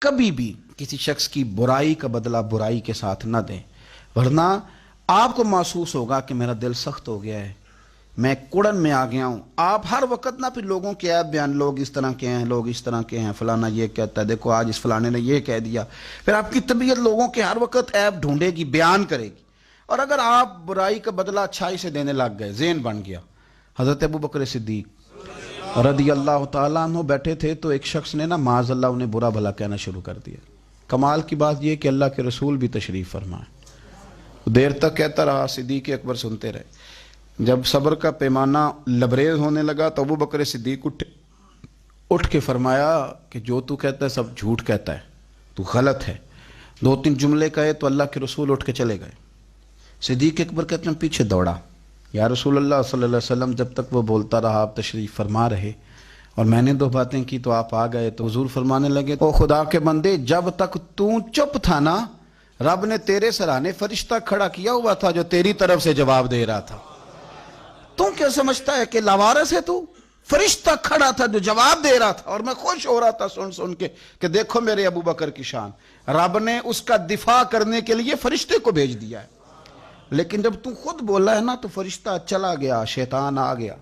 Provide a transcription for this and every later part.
کبھی بھی کسی شخص کی برائی کا بدلہ برائی کے ساتھ نہ دیں، ورنہ آپ کو محسوس ہوگا کہ میرا دل سخت ہو گیا ہے، میں کڑن میں آ گیا ہوں۔ آپ ہر وقت نہ پھر لوگوں کے عیب بیان، لوگ اس طرح کے ہیں، لوگ اس طرح کے ہیں، فلانا یہ کہتا ہے، دیکھو آج اس فلانے نے یہ کہہ دیا، پھر آپ کی طبیعت لوگوں کے ہر وقت عیب ڈھونڈے گی، بیان کرے گی۔ اور اگر آپ برائی کا بدلہ اچھائی سے دینے لگ گئے، ذہن بن گیا۔ حضرت ابوبکر صدیق رضی اللہ تعالیٰ عنہ بیٹھے تھے تو ایک شخص نے معاذ اللہ انہیں برا بھلا کہنا شروع کر دیا۔ کمال کی بات یہ کہ اللہ کے رسول بھی تشریف فرمائے، دیر تک کہتا رہا، صدیق اکبر سنتے رہے۔ جب صبر کا پیمانہ لبریز ہونے لگا تو ابوبکر صدیق اٹھ کے فرمایا کہ جو تو کہتا ہے سب جھوٹ کہتا ہے، تو غلط ہے۔ دو تین جملے کہے تو اللہ کے رسول اٹھ کے چلے گئے۔ صدیق اکبر کہتے ہیں پیچھے دوڑا، یا رسول اللہ صلی اللہ علیہ وسلم جب تک وہ بولتا رہا آپ تشریف فرما رہے، اور میں نے دو باتیں کی تو آپ آ گئے، تو حضور فرمانے لگے او خدا کے بندے، جب تک تو چپ تھا نا، رب نے تیرے سرانے فرشتہ کھڑا کیا ہوا تھا جو تیری طرف سے جواب دے رہا تھا۔ تو کیا سمجھتا ہے کہ لاوارث ہے تو؟ فرشتہ کھڑا تھا جو جواب دے رہا تھا، اور میں خوش ہو رہا تھا سن کے کہ دیکھو میرے ابو بکر کی شان، رب نے اس کا دفاع کرنے کے لیے فرشتے کو بھیج دیا ہے۔ لیکن جب تو خود بولا ہے نا تو فرشتہ چلا گیا، شیطان آ گیا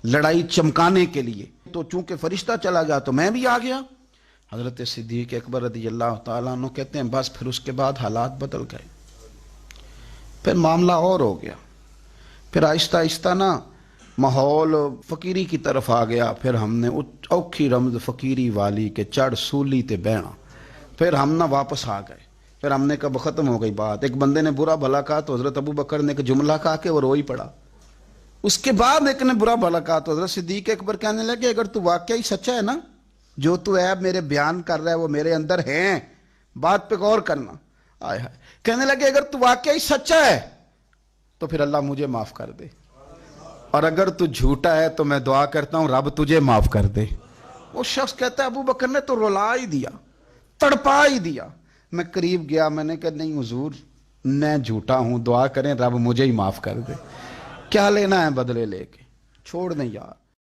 لڑائی چمکانے کے لیے، تو چونکہ فرشتہ چلا گیا تو میں بھی آ گیا۔ حضرت صدیق اکبر رضی اللہ تعالیٰ عنہ کہتے ہیں بس پھر اس کے بعد حالات بدل گئے، پھر معاملہ اور ہو گیا، پھر آہستہ آہستہ ماحول فقیری کی طرف آ گیا۔ پھر ہم نے اوکھی رمز فقیری والی کے چڑھ سولی تے بہنا، پھر ہم واپس آ گئے، پھر ہم نے کہا ختم ہو گئی بات۔ ایک بندے نے برا بھلا کہا تو حضرت ابو بکر نے ایک جملہ کہا کہ وہ رو ہی پڑا۔ اس کے بعد ایک نے برا بھلا کہا تو حضرت صدیق اکبر کہنے لگے اگر تو واقعی سچا ہے نا، جو تو عیب میرے بیان کر رہا ہے وہ میرے اندر ہیں، بات پہ غور کرنا۔ آئے ہائے، کہنے لگے اگر تو واقعی سچا ہے تو پھر اللہ مجھے معاف کر دے، اور اگر تو جھوٹا ہے تو میں دعا کرتا ہوں رب تجھے معاف کر دے۔ وہ شخص کہتا ہے ابو بکر نے تو رلا ہی دیا، تڑپا ہی دیا۔ میں قریب گیا، میں نے کہا نہیں حضور میں جھوٹا ہوں، دعا کریں رب مجھے ہی معاف کر دے، کیا لینا ہے بدلے لے کے، چھوڑ دیں یار۔